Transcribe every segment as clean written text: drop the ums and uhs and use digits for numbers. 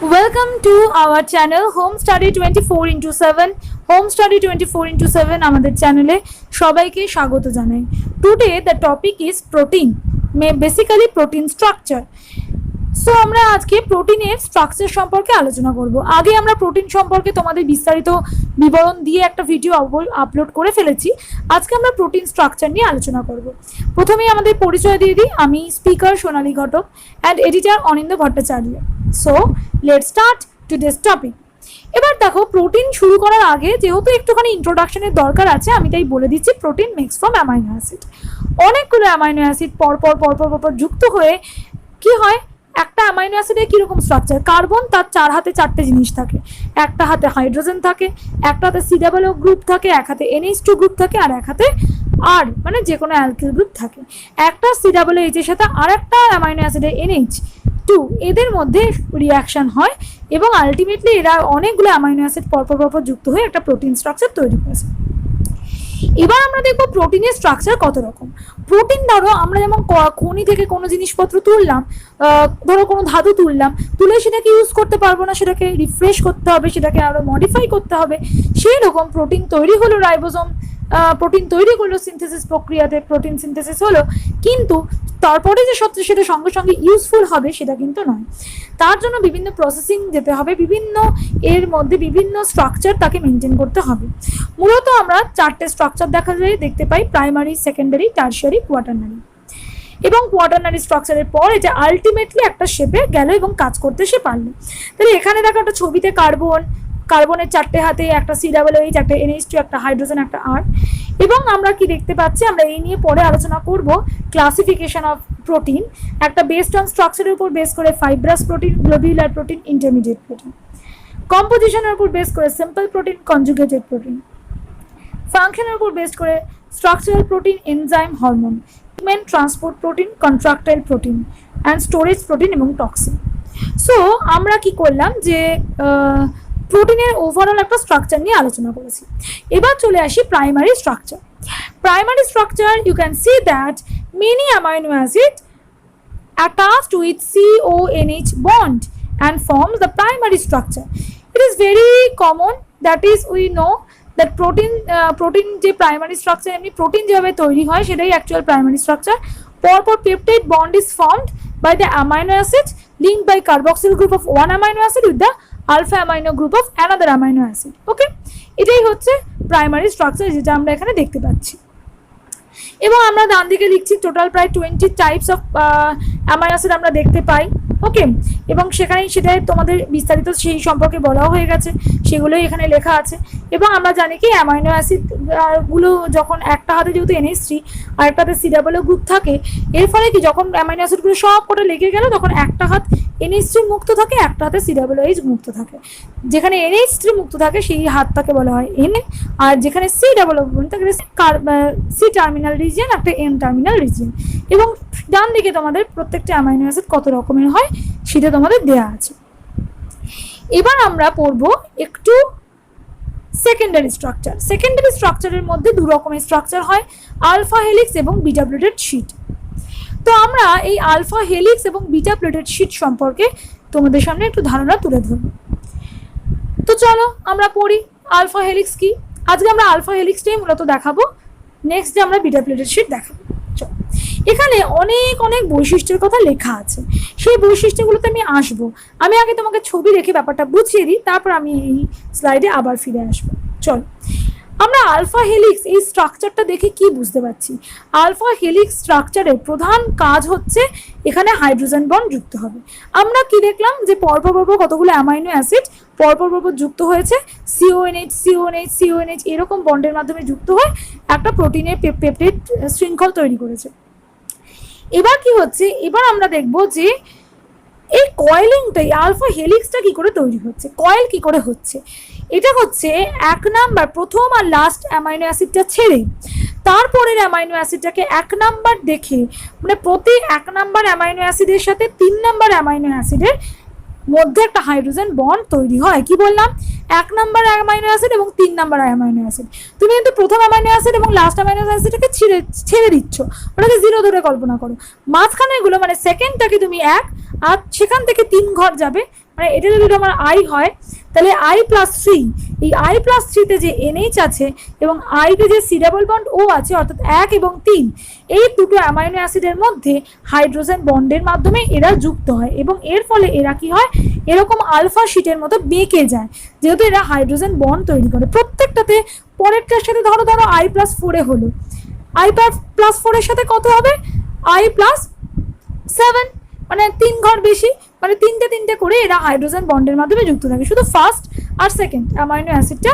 Welcome to our channel Home Study 24/7 Home Study 24/7 আমাদের চ্যানেলে সবাইকে স্বাগত জানাই। Today the topic is protein, basically protein structure. So আমরা আজকে প্রোটিনের স্ট্রাকচার সম্পর্কে আলোচনা করব। আগে আমরা প্রোটিন সম্পর্কে তোমাদের বিস্তারিত বিবরণ দিয়ে একটা ভিডিও আপলোড করে ফেলেছি। আজকে আমরা প্রোটিন স্ট্রাকচার নিয়ে আলোচনা করব। প্রথমেই আমাদের পরিচয় দিয়ে দিই, আমি speaker Sonali Ghatak and editor Anindya Bhattacharya. So let's start today's topic. এবার দেখো, প্রোটিন শুরু করার আগে যেহেতু একটুখানি ইন্ট্রোডাকশনের দরকার আছে, আমি তাই বলে দিচ্ছি protein makes from amino acid. অনেকগুলো অ্যামাইনো অ্যাসিড পরপর যুক্ত হয়ে কি হয়, একটা অ্যামাইনো অ্যাসিডের কীরকম স্ট্রাকচার, কার্বন তার 4 হাতে 4টে জিনিস থাকে, একটা হাতে হাইড্রোজেন থাকে, একটা হাতে COO গ্রুপ থাকে, এক হাতে NH2 গ্রুপ থাকে, আর এক হাতে আর মানে যে কোনো অ্যালকিল গ্রুপ থাকে। একটা COOH এর সাথে আর একটা অ্যামাইনো অ্যাসিডের NH2, এদের মধ্যে রিয়াকশন হয় এবং আলটিমেটলি এরা অনেকগুলো অ্যামাইনো অ্যাসিড পরপর যুক্ত হয়ে একটা প্রোটিন স্ট্রাকচার তৈরি করেছে। এবার আমরা দেখবো প্রোটিনের স্ট্রাকচার কত রকম। প্রোটিন ধরো আমরা যেমন খনি থেকে কোনো জিনিসপত্র তুললাম, ধরো কোনো ধাতু তুলে সেটাকে ইউজ করতে পারবো না, সেটাকে রিফ্রেশ করতে হবে, সেটাকে আরও মডিফাই করতে হবে। সেই রকম প্রোটিন তৈরি হলো রাইবোজোম, প্রোটিন তৈরি করলো সিনথেসিস প্রক্রিয়াতে, প্রোটিন সিনথেসিস হলো, কিন্তু তারপরে যে সত্যি সেটা সঙ্গে সঙ্গে ইউজফুল হবে সেটা কিন্তু নয়। তার জন্য বিভিন্ন প্রসেসিং যেতে হবে, বিভিন্ন এর মধ্যে বিভিন্ন স্ট্রাকচার তাকে মেনটেন করতে হবে। মূলত আমরা 4টে স্ট্রাকচার দেখতে পাই: প্রাইমারি, সেকেন্ডারি, টারশিয়ারি, কোয়াটারনারি। এবং কোয়াটারনারি স্ট্রাকচারের পর এটা আলটিমেটলি একটা শেপে গেল এবং কাজ করতে সে পারলো। তাহলে এখানে দেখো একটা ছবিতে কার্বনের 4টে হাতে, একটা COOH, একটা NH2, একটা হাইড্রোজেন, একটা R। এবং আমরা কি দেখতে পাচ্ছি, আমরা এই নিয়ে পরে আলোচনা করব। ক্লাসিফিকেশন অফ প্রোটিন, একটা বেসড অন স্ট্রাকচারের উপর বেস করে fibrous protein, globular protein, intermediate protein. কম্পোজিশনের উপর বেস করে সিম্পল প্রোটিন, কনজুগেটেড প্রোটিন। ফাংশনের উপর বেস করে structural protein, enzyme, hormone, transport protein, contractile protein and storage protein এবং টক্সিন। সো আমরা কি করলাম যে প্রোটিনের ওভারঅল একটা স্ট্রাকচার নিয়ে আলোচনা করেছি। এবার চলে আসি primary structure. Primary structure, you can see that many amino acid attached with CONH bond and forms the primary structure. It is very common, that is we know that protein যে primary structure, এমনি protein যেভাবে তৈরি হয় সেটাই actual primary structure. পরপর peptide bond is formed by the amino acids linked by carboxyl group of one amino acid with the alpha amino group of another amino acid. ওকে, এটাই হচ্ছে primary structure যেটা আমরা এখানে দেখতে পাচ্ছি। এবং আমরা ডান দিকে লিখছি টোটাল প্রায় 20 টাইপস অফ অ্যামাইনো অ্যাসিড আমরা দেখতে পাই। ওকে, এবং সেটাই তোমাদের বিস্তারিত সেই সম্পর্কে বলাও হয়ে গেছে, সেগুলোই এখানে লেখা আছে। এবং আমরা জানি কি অ্যামাইনো অ্যাসিডগুলো যখন একটা হাতে যেহেতু NH3 আর একটা হাতে COO গ্রুপ থাকে, এর ফলে কি যখন অ্যামাইনো অ্যাসিডগুলো সব করে লেগে গেল তখন একটা হাত NH3 মুক্ত থাকে, একটা হাতে COOH মুক্ত থাকে। যেখানে NH3 মুক্ত থাকে সেই হাতটাকে বলা হয় Na, আর যেখানে COO থাকে C টার্মিনাল রিজিয়ন, একটা N টার্মিনাল রিজিয়ন। এবং ডান দিকে তোমাদের প্রত্যেকটা অ্যামাইনো অ্যাসিড কত রকমের হয় সেটা তোমাদের দেয়া আছে। এবার আমরা পড়ব একটু সেকেন্ডারি স্ট্রাকচার। সেকেন্ডারি স্ট্রাকচারের মধ্যে 2 রকমের স্ট্রাকচার হয়, আলফা হেলিক্স এবং বিটা প্লেটেড শিট। তো আমরা এই আলফা হেলিক্স এবং বিটা প্লেটেড শিট সম্পর্কে তোমাদের সামনে একটু ধারণা তুলে ধরব। তো চলো আমরা পড়ি আলফা হেলিক্স কি। আজকে আমরা আলফা হেলিক্সটাই মূলত দেখাবো, নেক্সট ডে আমরা বিটা প্লেটেড শিট দেখাবো। এখানে অনেক বৈশিষ্ট্যের কথা লেখা আছে, সেই বৈশিষ্ট্যগুলোতে আমি আসবো। আমি আগে তোমাকে ছবি রেখে ব্যাপারটা বুঝিয়ে দিই, তারপর আমি এই স্লাইডে আবার ফিরে আসবো। চল, আমরা আলফা হেলিক্স এই স্ট্রাকচারটা দেখে কি বুঝতে পারছি? আলফা হেলিক্স স্ট্রাকচারের প্রধান কাজ হচ্ছে এখানে হাইড্রোজেন বন্ড যুক্ত হবে। আমরা কি দেখলাম যে পরপর কতগুলো অ্যামাইনো অ্যাসিড পরপর যুক্ত হয়েছে, CONH এরকম বন্ডের মাধ্যমে যুক্ত হয়ে একটা প্রোটিনের পেপটাইড শৃঙ্খল তৈরি করেছে। এবার কি হচ্ছে, এবার আমরা দেখব যে এই কয়েলিংটাই আলফা হেলিক্সটা কি করে তৈরি হচ্ছে, কয়েল কি করে হচ্ছে। এটা হচ্ছে 1 নাম্বার প্রথম আর লাস্ট অ্যামাইনো অ্যাসিডটা ছেড়ে তারপরের অ্যামাইনো অ্যাসিডটাকে 1 নাম্বার দেখে, মানে প্রতি 1 নাম্বার অ্যামাইনো অ্যাসিডের সাথে 3 নাম্বার অ্যামাইনো অ্যাসিডের মধ্যে একটা হাইড্রোজেন বন্ড তৈরি হয়। কি বললাম? 1 নাম্বার অ্যামাইনো অ্যাসিড এবং 3 নাম্বার অ্যামাইনো অ্যাসিড। তুমি কিন্তু প্রথম অ্যামাইনো অ্যাসিড এবং লাস্ট অ্যামাইনো অ্যাসিডটাকে ছেড়ে দিচ্ছ, ওটাকে 0 ধরে কল্পনা করো। মাঝখানেরগুলো মানে সেকেন্ডটাকে তুমি 1, আর সেখান থেকে 3 ঘর যাবে মানে এটা যদি আমার আই হয় তাহলে I+3, এই I+3-তে যে NH আছে এবং আইতে যে C ডাবল বন্ড O আছে অর্থাৎ 1 এবং 3, এই দুটো অ্যামাইনো অ্যাসিডের মধ্যে হাইড্রোজেন বন্ডের মাধ্যমে এরা যুক্ত হয় এবং এর ফলে এরা কি হয়, এরকম আলফা শিটের মতো বেঁকে যায়, যেহেতু এরা হাইড্রোজেন বন্ড তৈরি করে প্রত্যেকটাতে। পরেরটার সাথে ধরো I+4 হলো, I+4 এর সাথে কত হবে, I+7, মানে 3 ঘর বেশি, মানে তিনটে করে এরা হাইড্রোজেন বন্ডের মাধ্যমে যুক্ত থাকে। শুধু ফার্স্ট আর সেকেন্ড অ্যামাইনো অ্যাসিডটা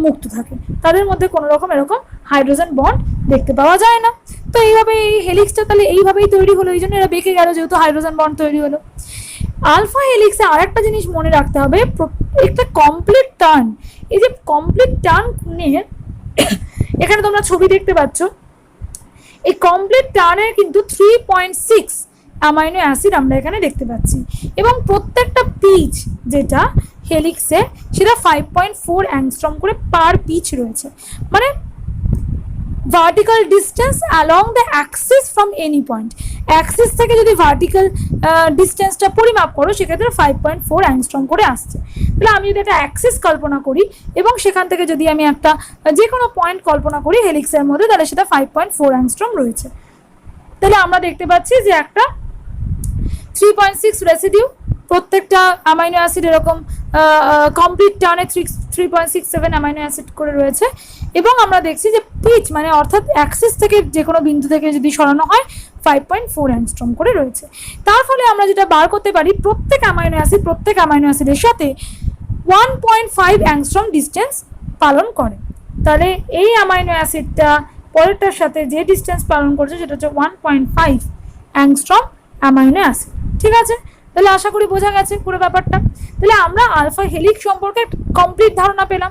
মুক্ত থাকে, তাদের মধ্যে কোনো রকম এরকম হাইড্রোজেন বন্ড দেখতে পাওয়া যায় না। তো এইভাবে এই হেলিক্সটা তাহলে এইভাবেই তৈরি হলো, এই জন্য এরা বেঁকে গেল যেহেতু হাইড্রোজেন বন্ড তৈরি হলো। আলফা হেলিক্সে আরেকটা জিনিস মনে রাখতে হবে, একটা কমপ্লিট টার্ন, এই যে কমপ্লিট টার্ন নিয়ে এখানে তোমরা ছবি দেখতে পাচ্ছ, এই কমপ্লিট টার্নের কিন্তু 3.6 অ্যামাইনো অ্যাসিড আমরা এখানে দেখতে পাচ্ছি এবং প্রত্যেকটা পিচ যেটা হেলিক্সে সেটা 5.4 অ্যাংস্ট্রম করে পার পিচ রয়েছে, মানে vertical distance along the Axis from any point, Axis থেকে যদি ভার্টিক্যাল ডিস্টেন্সটা পরিমাপ করো সেক্ষেত্রে 5.4 অ্যাংস্ট্রম করে আসছে। তাহলে আমি যদি একটা অ্যাক্সিস কল্পনা করি এবং সেখান থেকে যদি আমি একটা যে কোনো পয়েন্ট কল্পনা করি হেলিক্সের মধ্যে, তাহলে সেটা 5.4 অ্যাংস্ট্রম রয়েছে। তাহলে আমরা দেখতে পাচ্ছি যে একটা 3.6 রেসিডিউ, প্রত্যেকটা অ্যামাইনো অ্যাসিড এরকম কমপ্লিট টার্নে 3.67 অ্যামাইনো অ্যাসিড করে রয়েছে এবং আমরা দেখছি যে পিচ মানে অর্থাৎ অ্যাক্সিস থেকে যে কোনো বিন্দু থেকে যদি সরানো হয় 5.4 অ্যাংস্ট্রম করে রয়েছে। তার ফলে আমরা যেটা বার করতে পারি, প্রত্যেক অ্যামাইনো অ্যাসিডের সাথে 1.5 অ্যাংস্ট্রম ডিস্টেন্স পালন করে। তাহলে এই অ্যামাইনো অ্যাসিডটা পরেরটার সাথে যে ডিস্টেন্স পালন করছে সেটা হচ্ছে 1.5 অ্যাংস্ট্রম অ্যামাইনো অ্যাসিড। ঠিক আছে, তাহলে আশা করি বোঝা গেছে পুরো ব্যাপারটা। তাহলে আমরা আলফা হেলিক্স সম্পর্কে কমপ্লিট ধারণা পেলাম।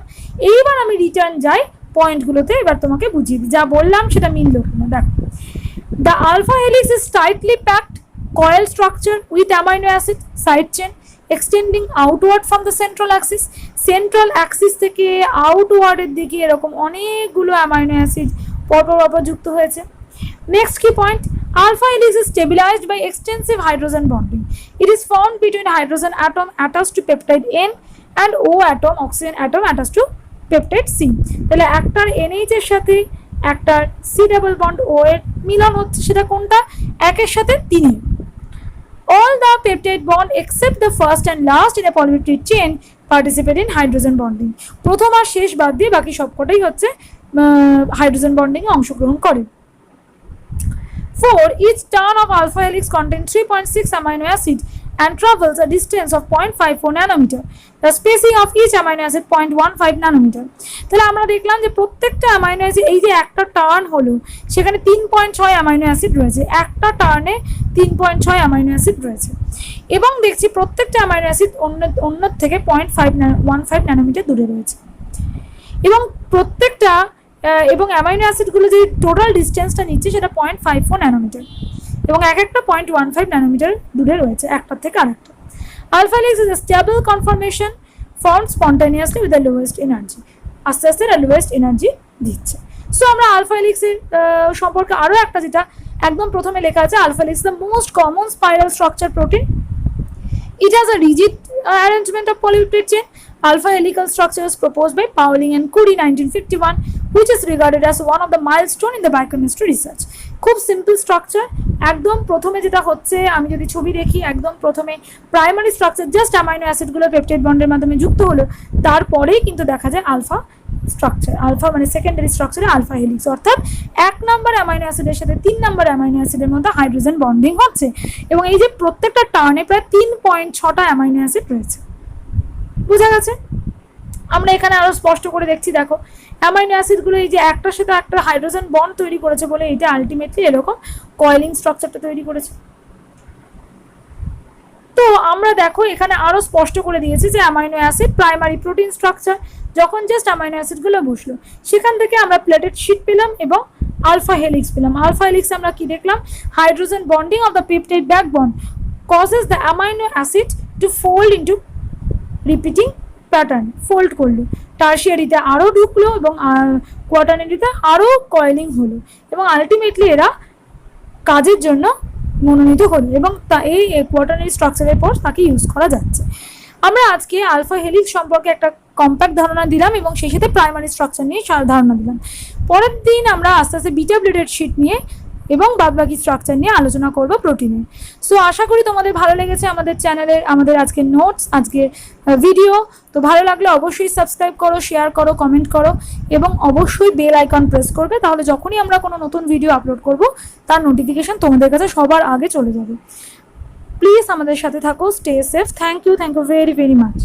এইবার আমি রিটার্ন যাই পয়েন্টগুলোতে, এবার তোমাকে বুঝিয়ে দিই যা বললাম সেটা মিললো কিনা। দেখো, the alpha helix is tightly packed coil structure with amino acid side chain extending outward from the central axis. Central axis থেকে outward এর দিকে এরকম অনেকগুলো অ্যামাইনো অ্যাসিড পরপর যুক্ত হয়েছে। নেক্সট কি point, alpha helix is stabilized by extensive hydrogen bonding. It is found between hydrogen atom attached to peptide N and O atom oxygen atom attached to peptide C. তাহলে একটার NH এর সাথে একটার C double bond O এর মিলন হচ্ছে, সেটা কোনটা, একের সাথে 3। All the peptide bond except the first and last in a polypeptide chain participate in hydrogen bonding. প্রথম আর শেষ বাদ দিয়ে বাকি সবকটাই হচ্ছে হাইড্রোজেন বন্ডিং এ অংশগ্রহণ করে। 4. Each turn of alpha helix contains 3.6 amino acid and travels a distance of 0.54 nanometer. The spacing of each amino acid 0.15 nanometer. তাহলে আমরা দেখলাম যে প্রত্যেকটা অ্যামাইনো অ্যাসিড, এই যে একটা টার্ন হলো সেখানে 3.6 অ্যামাইনো অ্যাসিড রয়েছে, একটা টার্নে 3.6 অ্যামাইনো অ্যাসিড রয়েছে এবং দেখছি প্রত্যেকটা অ্যামাইনো অ্যাসিড অন্য থেকে 0.15 ন্যানোমিটার দূরে রয়েছে এবং প্রত্যেকটা এবং অ্যামাইনো অ্যাসিডগুলো যে টোটাল ডিস্টেন্সটা নিচ্ছে সেটা 0.54 ন্যানোমিটার এবং এক একটা 0.15 ন্যানোমিটার দূরে রয়েছে একটার থেকে আরেকটা। Alpha helix is a stable conformation formed spontaneously with the lowest energy, আস্তে আস্তে লোয়েস্ট এনার্জি দিচ্ছে। সো আমরা আলফা হেলিক্সের সম্পর্কে আরও একটা যেটা একদম প্রথমে লেখা আছে, alpha helix the most common spiral structure protein. It has a rigid arrangement of polypeptide chain. Alpha helical structure is proposed by Pauling and Curie 1951, which is regarded as one of the milestone in the biochemistry research. খুব simple structure, একদম প্রথমে যেটা হচ্ছে আমি যদি ছবি দেখি, একদম প্রথমে প্রাইমারি স্ট্রাকচার জাস্ট অ্যামাইনো অ্যাসিডগুলো পেপটাইড বন্ডের মাধ্যমে যুক্ত হলো, তারপরেই কিন্তু দেখা যায় আলফা স্ট্রাকচার, আলফা মানে সেকেন্ডারি স্ট্রাকচারে আলফা হেলিক্স, অর্থাৎ 1 নম্বর অ্যামাইনো অ্যাসিডের সাথে 3 নম্বর অ্যামাইনো অ্যাসিডের মধ্যে হাইড্রোজেন বন্ডিং হচ্ছে এবং এই যে প্রত্যেকটা টার্নে প্রায় 3.6টা অ্যামাইনো অ্যাসিড রয়েছে। বুঝা গেছে? আমরা এখানে আরো স্পষ্ট করে দেখছি, দেখো অ্যামাইনো অ্যাসিডগুলো এই যে একটার সাথে একটা হাইড্রোজেন বন্ড তৈরি করেছে বলে এটা আলটিমেটলি এরকম কয়েলিং স্ট্রাকচারটা তৈরি করেছে। তো আমরা দেখো এখানে আরো স্পষ্ট করে দিয়েছি যে amino acid primary protein structure, যখন জাস্ট অ্যামাইনো অ্যাসিডগুলো বসলো সেখান থেকে আমরা প্লেটেড শিট পেলাম এবং আলফা হেলিক্স পেলাম। আলফা হেলিক্স আমরা কি দেখলাম, hydrogen bonding of the peptide backbone causes the amino acid to fold into repeating pattern, fold করলো, টারশিয়ারিতে আরও ঢুকলো এবং কোয়াটারনারিতে আরও কয়েলিং হলো এবং আলটিমেটলি এরা কাজের জন্য মনোনীত হলো এবং তা এই কোয়াটারনারি স্ট্রাকচারের পর তাকে ইউজ করা যাচ্ছে। আমরা আজকে আলফা হেলিক্স সম্পর্কে একটা কম্প্যাক্ট ধারণা দিলাম এবং সেই সাথে প্রাইমারি স্ট্রাকচার নিয়ে ধারণা দিলাম। পরের দিন আমরা আস্তে আস্তে বিটা প্লেটেড শিট নিয়ে এবং বাদবাকি স্ট্রাকচার নিয়ে আলোচনা করব প্রোটিনের। সো আশা করি তোমাদের ভালো লেগেছে আমাদের চ্যানেলের আমাদের আজকের নোটস, আজকের ভিডিও। তো ভালো লাগলে অবশ্যই সাবস্ক্রাইব করো, শেয়ার করো, কমেন্ট করো এবং অবশ্যই বেল আইকন প্রেস করবে, তাহলে যখনই আমরা কোনো নতুন ভিডিও আপলোড করব তার নোটিফিকেশন তোমাদের কাছে সবার আগে চলে যাবে। প্লিজ আমাদের সাথে থাকো, stay safe. Thank you very very much.